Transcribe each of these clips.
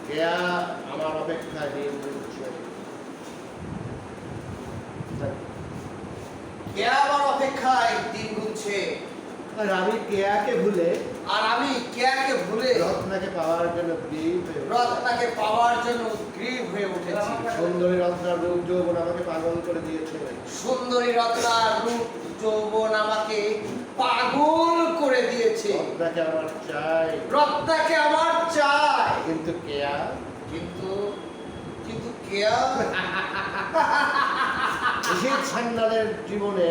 কেয়া আমার অপেক্ষায় দিন গুনছে, কেয়া আমার অপেক্ষায় দিন গুনছে, আর আমি কেয়াকে ভুলে আর আমি কেয়াকে ভুলে রত্নাকে পাওয়ার জন্য গ্রীব হয়ে উঠেছি। রত্নাকে পাওয়ার জন্য উদ্গ্রীব হয়ে উঠেছি। সুন্দরী রত্নার রূপ যৌবন আমাকে পাগল করে দিয়েছে। সুন্দরী রত্নার রূপ যৌবন আমাকে পাগল করে দিয়েছে। রত্নাকে আমার চাই, রত্নাকে আমার চাই, কিন্তু কেয়া কিন্তু কিন্তু কেয়া নিশীথ সান্যালের জীবনে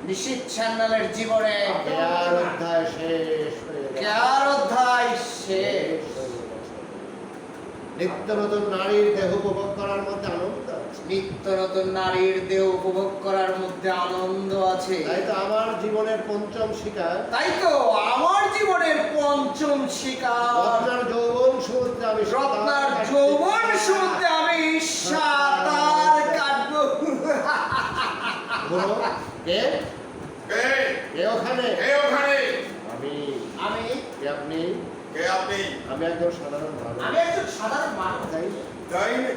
নিশীথ সান্যালের জীবনে কেয়ার অধ্যায় শেষ হয়ে গেছে। কেয়ার অধ্যায় শেষ। নিত্য নতুন নারীর দেহ উপভোগ করার মধ্যে আনন্দ আছে। নিত্য নতুন নারীর দেহ উপভোগ করার মধ্যে আনন্দ আছে। তাই তো আমার জীবনের পঞ্চম শিকার তাই তো আমার জীবনের পঞ্চম শিকার রত্নার যৌবন সমুদ্রে আমি রত্নার যৌবন সমুদ্রে আমি সাঁতার কাটবো। বলো, কে কে কে ওখানে? কে ওখানে? আমি। আমি কে আপনি? কে আপনি? আমি একজন সাধারণ মানুষ। আমি একজন সাধারণ মানুষ। তাই না? তাই না?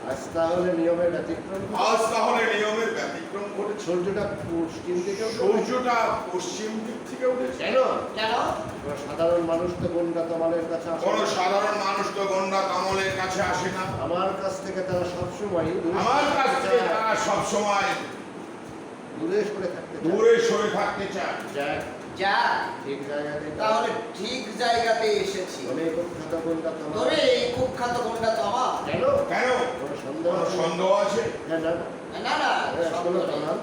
আজ তাহলে নিয়মের ব্যতিক্রম। আজ তাহলে নিয়মের ব্যতিক্রম ঘটেছে। সূর্যটা পশ্চিম দিকে উঠে। সূর্যটা পশ্চিম দিক থেকে উঠেছে। কেন? কেন? কোনো সাধারণ মানুষ তো গন্ডা তমালের কাছে আসে কোন না। সাধারণ মানুষ তো গন্ডা কামলের কাছে আসে না। আমার কাছ থেকে তারা সবসময় আমার কাছ থেকে তারা সবসময় দূরে সরে থাকতে চায়। দূরে সরে থাকতে চায়। যাক, যা ঠিক জায়গাতে তাহলে ঠিক জায়গাতে এসেছি। অনেক কুখ্যাত গন্ডা তমাল। তবে এই কুখ্যাত কোনটা তোমা? কেন? কেন? কোনো সন্দেহ কোন আছে? সন্দেহ আছে? হ্যাঁ, না, না। না না হ্যাঁ, শোনো তমাল,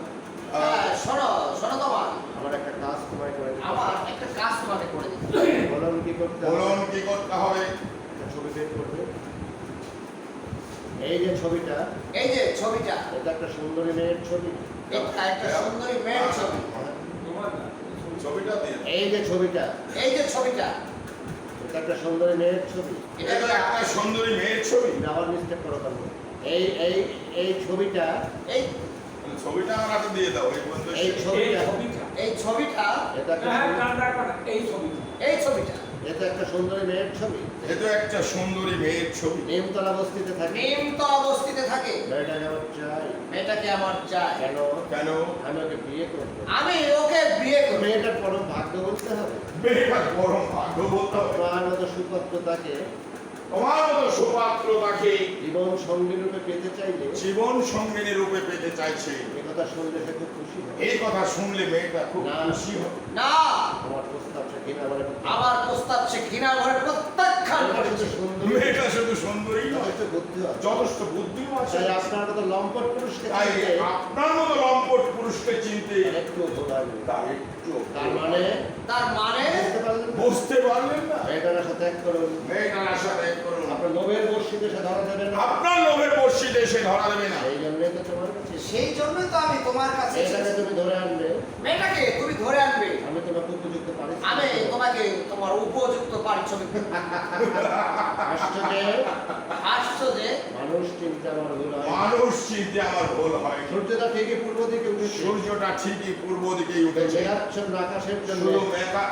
হ্যাঁ, শোনো শোনো তোমা, আমার একটা কাজ তোমায় করে দিতে হবে। আমার একটা কাজ তোমাকে করে দিতে হবে। বলুন কি করতে হবে? বলুন কি করতে হবে? একটা ছবি বের করবে। এই যে ছবিটা, এই যে ছবিটা, এটা একটা সুন্দরী মেয়ের ছবি। এটা একটা সুন্দরী মেয়ের ছবি। ছবিটা দিয়ে দাও। এই যে ছবিটা, এই যে ছবিটা, এটা একটা সুন্দরী মেয়ের ছবি। এটা এটা একটা সুন্দরী মেয়ের ছবি। তুমি আবার মিস্টেক করো কেন? এই এই এই ছবিটা, এই ছবিটা আমার হাতে দিয়ে দাও। এই পর্যন্ত এই শেষ। ছবিটা, এই ছবিটা, এটা একটা এই ছবিটা এটা একটা সুন্দরী মেয়ের ছবি। এটা একটা সুন্দরী মেয়ের ছবি। নিমতলা বস্তিতে থাকে। নিমতলা বস্তিতে থাকে। মেয়েটাকে আমার চাই। মেয়েটাকে আমার চাই। কেন? কেন? আমি ওকে বিয়ে করবো। আমি ওকে বিয়ে করব। মেয়েটার পরম ভাগ্য বলতে হবে। মেয়েটা পরম ভাগ্যবতী। তোমার মতো সুপাত্রতাকে তোমার মতো সুপাত্রতাকে জীবন সঙ্গী রূপে পেতে চাইলে জীবন সঙ্গিনী রূপে পেতে চাইছে। এ কথা শুনলে সে খুব খুশি হবে। এই কথা শুনলে মেয়েটা খুব না। খুশি হবে। না, আমার প্রস্তাব সে কিনা বলে আমার প্রস্তাব সে ঘৃণা ভরে প্রত্যাখ্যান করেছে। সুন্দরী, মেয়েটা শুধু সুন্দরী নয়, যথেষ্ট বুদ্ধি আছে। যথেষ্ট বুদ্ধিও আছে। তাই আপনার মতো লম্পট পুরুষকে তাই চিনতে আপনার মতো লম্পট পুরুষকে চিনতে একটু ভোলায় না। তার একটু তার মানে তার মানে বুঝতে পারলেন না? বুঝতে পারলেন না? মেয়েটার আশা ত্যাগ করুন। মেয়েটার আশা ত্যাগ করুন। আপনার লোভের বর্ষিতে সে ধরা দেবেন না। আপনার লোভের বর্ষিতে সে ধরা দেবে না। সেই জন্যই তো তোমার কাছে সেই জন্যই তো আমি তোমার কাছে মেয়েটাকে এসেছি। তুমি ধরে আনবে, মেয়েটাকে তুমি ধরে আনবে, আমি তোমাকে উপযুক্ত পারি। আমি তোমাকে তোমার উপযুক্ত পারিশ্রমিক দেব। আশ্চর্য, আশ্চর্য, মানুষ চিন্তা আমার ভুল হয়। মানুষ চিনতে আমার ভুল হয়। সূর্যটা ঠিকই পূর্ব দিকে উঠেছে। সূর্যটা ঠিকই পূর্ব দিকেই উঠেছে। মেঘাচ্ছন্ন আকাশের জন্য শুধু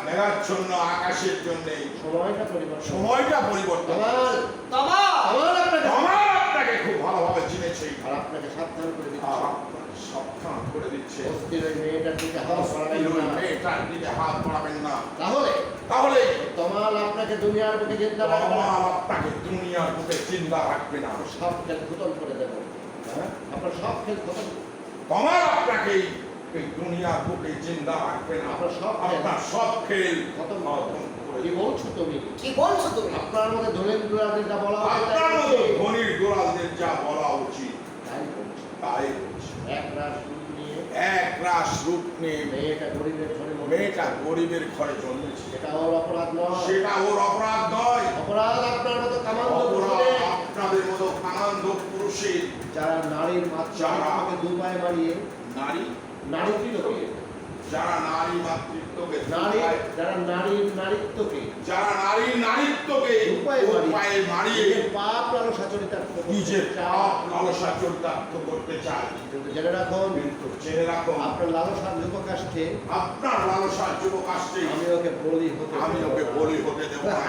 মেঘাচ্ছন্ন আকাশের জন্য সময়টা পরিবর্তন। সময়টা পরিবর্তন। আমার তোমা আমার আপনাকে আমার আপনাকে খুব ভালোভাবে চিনেছে। আর আপনাকে সাবধান করে আর দিচ্ছি। আপনাকে সাবধান করে দিচ্ছে। অস্থির ওই মেয়েটার দিকে হাত বাড়াবেন ওই না। মেয়েটার দিকে হাত বাড়াবেন না। তাহলে তাহলে তমাল আপনাকে দুনিয়ার বুকে চিন্তা রাখবে না। আমার আপনাকে দুনিয়ার বুকে চিন্তা রাখবে না। সব খেল খতম করে দেবো। হ্যাঁ? আপনার সব খেল খতম। তোমার আপনাকে এই দুনিয়ার বুকে চিন্তা রাখবে না। আপনার সব খেল। আপনার সব খেল খতম খতম করে করে কি দেব। বলছো তুমি? কি বলছো তুমি? আপনার মধ্যে ধনেন্দ্রাদের যা বলা হয় আপনার তাই মতো বলছি। ধনীর গোড়ালদের যা বলা উচিত তাই বলছি। তাই বলছি। এক রাত রূপ নিয়ে এক রাস রূপ নিয়ে মেয়েটা গরিবের ঘরে মরে মেয়েটা গরিবের ঘরে জন্মেছে। সেটা ওর অপরাধ নয়। সেটা ওর অপরাধ নয়। অপরাধ আপনার মতো কামান্দ অপরাধ পুরুষদের, আপনাদের মতো কামান্ধ পুরুষের যারা নারীর যারা মাতৃত্বকে দুপায়ে মারিয়ে নারী নারীত্বকে যারা নারী মাতৃত্বকে যারা নারীর নারীত্বকে যারা নারীর নারীত্বকে দুপায়ে উপায়ে মারিয়ে নিজের পাপ লালসা চরিতার্থ করতে নিজের চায়। পাপ লালসা চরিতার্থ করতে চায়। কিন্তু জেনে রাখুন, কিন্তু জেনে রাখো আপনার লালসার যুবকাষ্ঠে আপনার লালসার যুবকাষ্টে আমি ওকে বলি হতে আমি দেব ওকে না। বলি হতে দেব না।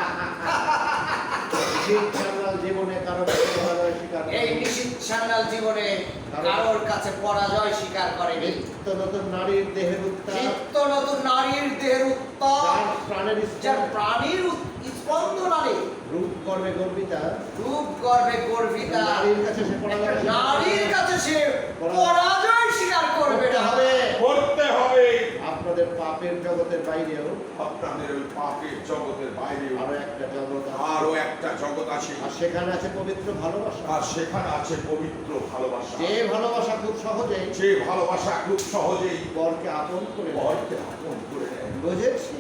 নিশীথ সান্যাল যে জীবনে কারো কাছে পরাজয় স্বীকার এই করেনি। নিশীথ সান্যাল জীবনে কারোর কাছে পরাজয় স্বীকার করেনি। নিত্য নতুন নারীর দেহের উত্তাপ, নিত্য নতুন নারীর দেহের উত্তাপ, যার প্রাণের যার স্পন্দন, প্রাণীর স্পন্দন আনে, রূপ গর্বে গর্বিতা, রূপ গর্ভে গর্বিতা, নারীর কাছে সে পরাজয় স্বীকার নারীর করে। কাছে সে পরাজয় স্বীকার করবে করতে না। হবে। করতে হবে। আপনাদের পাপের জগতের বাইরেও আপনাদের ওই পাপের জগতের বাইরে আরো একটা জগৎ আছে। আরো একটা জগৎ আছে, আর সেখানে আছে পবিত্র ভালোবাসা। আর সেখানে আছে পবিত্র ভালোবাসা। যে ভালোবাসা খুব সহজেই যে ভালোবাসা খুব সহজেই বরকে আপন করে নেয়। বরকে আপন করে নেয়। বুঝেছি?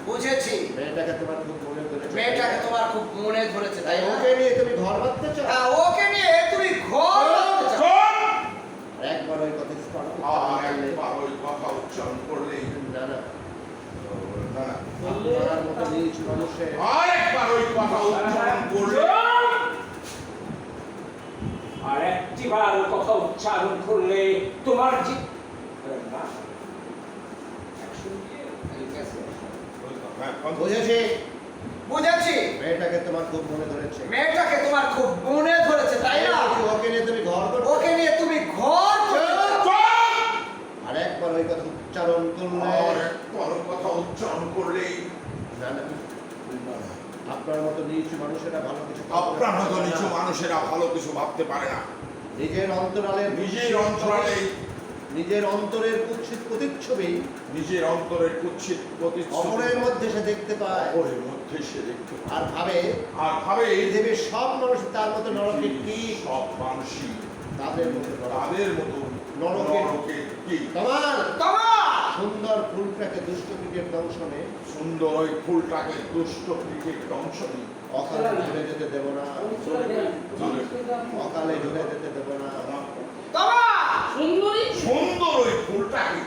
বুঝেছি, মেয়েটাকে তোমার খুব মনে ধরেছে। মেয়েটাকে তোমার খুব মনে ধরেছে, তাই তাই না? ওকে নিয়ে তুমি ঘর বাঁধতে চাও? হ্যাঁ, ওকে নিয়ে তুমি ঘর বাঁধতে চাও। চল! একবার ওই কথা স্মরণ করতে আর পারলে, একবার ওই কথা উচ্চারণ করলেই না না, না, না। আপনার মতো নিজ মানুষের আর একবার ওই কথা উচ্চারণ করলে আর একটিবার কথা উচ্চারণ করলে তোমার না বুঝেছি? বুঝেছি, মেয়েটাকে তোমার খুব মনে ধরেছে। মেয়েটাকে তোমার খুব মনে ধরেছে, তাই না? ওকে নিয়ে তুমি ঘর করতে ওকে নিয়ে তুমি ঘর করতে চাও। চল! আর একবার ওই কথা উচ্চারণ করলে, আর একবার ওই কথা উচ্চারণ করলেই না না, আপনার মতো নিচু মানুষেরা ভালো কিছু করতে আপনার মতো পারে না। নিচু মানুষেরা ভালো কিছু ভাবতে পারে না। নিজের অন্তরালের নিজের অন্তরালে নিজের অন্তরের কুৎসিত প্রতিচ্ছবি নিজের অন্তরের কুৎসিত প্রতিচ্ছবি অপরের মধ্যে সে দেখতে পায় অপরের মধ্যে সে দেখতে পায়। আর ভাবে আর ভাবে পৃথিবীর সব মানুষ তার মতো নরকে কি সব মানুষই তাদের মতো নরক। তাদের মতো নরকের নরকে কি তোমার তোমার সুন্দর ফুলটাকে দুষ্ট কীটের দংশনে সুন্দর ওই ফুলটাকে দুষ্ট ক্রিকেট দংশনী অকালে ঝরে যেতে দেব না, চলে অকালে ঝরে যেতে দেব না। তোমার সুন্দর ওই ফুলটাকে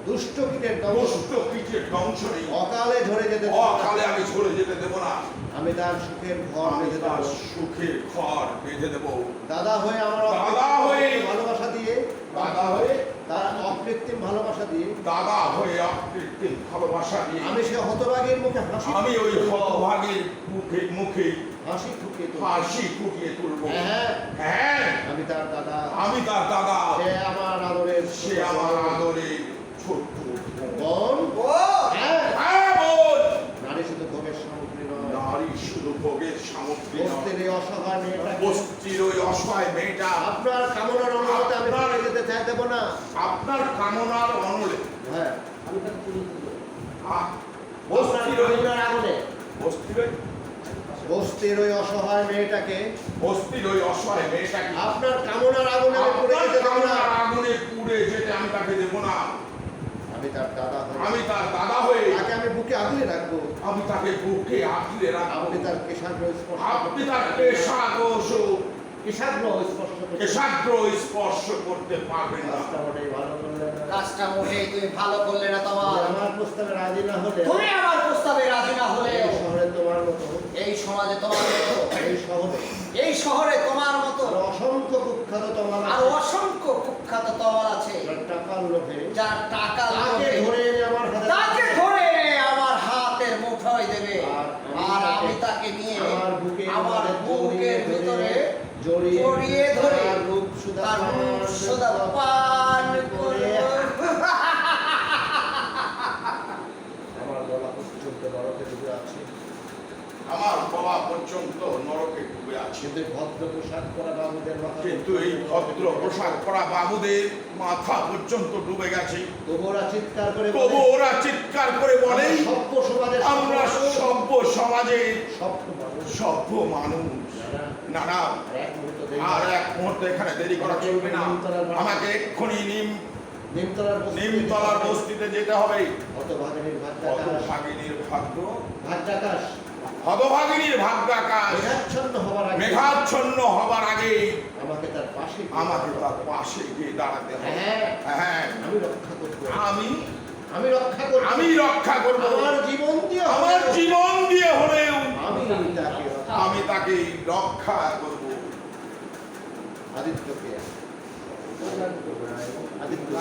দুষ্ট কীটের দংশন দুষ্ট ক্রিকেট দংশনী অকালে ঝরে যেতে দেব না। অকালে আমি ঝরে যেতে দেব না। আমি তার সুখের ঘর আমি বেঁধে তার দেব। সুখের ঘর বেঁধে দেব। দাদা হয়ে আমার দাদা হয়ে ভালোবাসা দিয়ে, দাদা হয়ে তার অকৃত্রিম ভালোবাসা দিয়ে দাদা হয়ে অকৃত্রিম ভালোবাসা দিয়ে আমি সে হতভাগীর মুখে হাসি আমি ওই হতভাগীর মুখে হাসি ফুটিয়ে তুলব। হাসি ফুটিয়ে তুলব। হ্যাঁ, হ্যাঁ, আমি তার দাদা, আমি তার দাদা, সে আমার আদরের সে আমার আদরের ছোট্ট বোন। ও হ্যাঁ, হ্যাঁ বোন। নারী শুধু ভোগের সামগ্রী নয়, নারী শুধু ভোগের সামগ্রী নয়। বস্তির এই অসহায় মেয়েটাকে বস্তির ওই অসহায় মেয়েটা আপনার কামনার অনুমতি আমি আপনার- ফেলে যেতে চাই দেব না। আপনার কামনার অনলে হ্যাঁ, আ- বস্তির কামনার আগুনে বস্তির ওই- বস্তির ওই অসহায় মেয়েটাকে বস্তির ওই অসহায় মেয়েটাকে আপনার কামনার আগুনে আমি পুড়ে আপনার যেতে দেব না। কামনার আগুনে পুড়ে যেতে আমি তাকে দেব না। আমি তার দাদা হয়ে আমি তার দাদা হয়ে তাকে আমি বুকে আগলে রাখবো। আমি তাকে বুকে আঁকড়ে রাখবো। আপনি তার কেশাগ্র স্পর্শ আপনি করতে তার পারবেন না। কেশাগ্র স্পর্শ করতে কেশাগ্র স্পর্শ করতে পারবেন না। রাস্তা মোটেই ভালো করলেন না। কাজটা মোটেই তুমি ভালো করলে না। তোমার আমার প্রস্তাবে রাজি না হলে তুমি আমার প্রস্তাবে রাজি না হলে এই শহরে তোমার মতো, এই সমাজে তোমার মতো, এই শহরে এই শহরে তোমার মতো আরো অসংখ্য কুখ্যাত তোমার আর অসংখ্য কুখ্যাত তওয়াল আছে, টাকার লোভে যার টাকা তাকে লোভে ধরে এনে আমার হাতে তাকে ধরে এনে আমার হাতের মুঠোয় দেবে। আর আর আমি তাকে নিয়ে আমার বুকের আমার মধ্যে বুকের ভিতরে জড়িয়ে ধরে তার রূপ সুধা তার রূপ সুধা পান করে আমার গলা পর্যন্ত নরকে ডুবে আছে। আমার বাবা পর্যন্ত নরকে ডুবে আছে। কিন্তু এই ভদ্র পোশাক পরা বাবুদের মাথা কিন্তু এই ভদ্র পোশাক পরা বাবুদের মাথা পর্যন্ত ডুবে গেছে। তবু ওরা চিৎকার করে তবু বলে, ওরা চিৎকার করে বলে সভ্য সমাজের আমরা সভ্য সমাজের সভ্য মানুষ। সভ্য মানুষ। না না, আর এক মুহূর্ত দেরি আর না। এক মুহূর্তে এখানে দেরি করা চলবে না। আমাকে এক্ষুনি নিমতলার বস্তিতে নিমতলার বস্তিতে যেতে হবে। হতভাগিনীর ভাগ্যাকাশ, হতভাগিনীর ভাগ্য, ভাগ্যাকাশ হতভাগিনীর ভাগ্যাকাশ মেঘাচ্ছন্ন হওয়ার আগে মেঘাচ্ছন্ন হবার আগে আমাকে তার পাশে আমাকে তার পাশে গিয়ে দাঁড়াতে হবে। হ্যাঁ, হ্যাঁ, আমি রক্ষা করব। আমি আমি রক্ষা করব। আমি রক্ষা করব। আমার জীবন দিয়ে আমার হলেও জীবন দিয়ে হলেও আমি তাকে রক্ষা আমি তাকে রক্ষা করব। আদিত্যকে আদিত্য